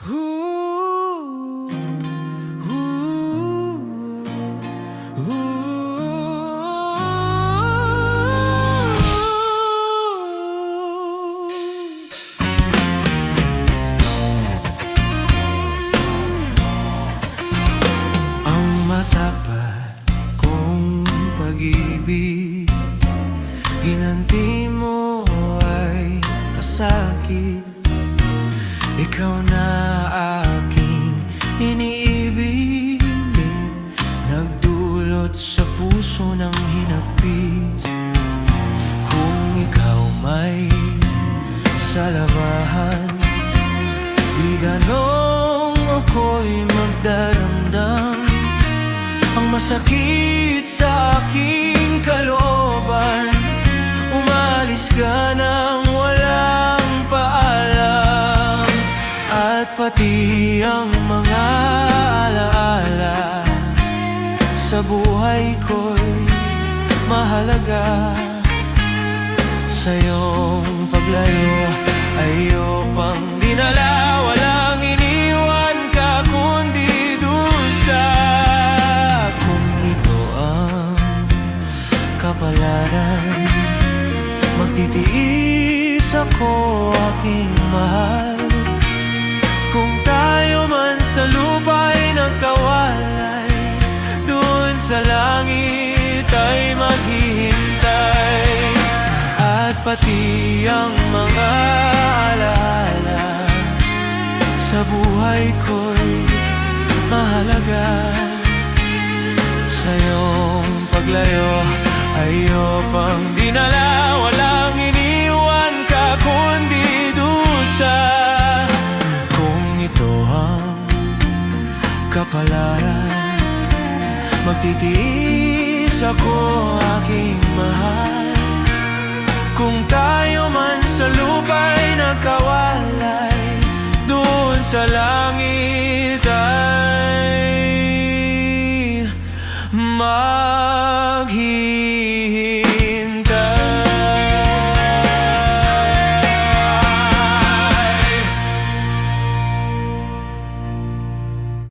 Ooh, ooh, ang matapat kong pag-ibig, ginanti mo ay pasakit. Ikaw na aking iniibig, nagdulot sa puso ng hinagpis. Kung ikaw may salabahan, di ganong ako'y magdaramdam. Ang masakit sa aking kalooban, umalis ka nang walang paalam. At pati ang mga alaala sa buhay ko'y mahalaga. Sa iyong paglayo ay iyo pang dinala, walang iniwan ka kundi dusa. Kung ito ang kapalaran, magtitiis ako, aking mahal. Kung tayo man sa lupa'y nagkawalay, doon sa langit ay maghihintay. At pati ang mga alaala sa buhay ko'y mahalaga. Sa iyong paglayo ay iyo pang dinala, walang iniwan ka kundi dusa. Ito ang kapalaran, magtitiis ako, aking mahal. Kung tayo man sa lupa'y nagkawalay, doon sa langit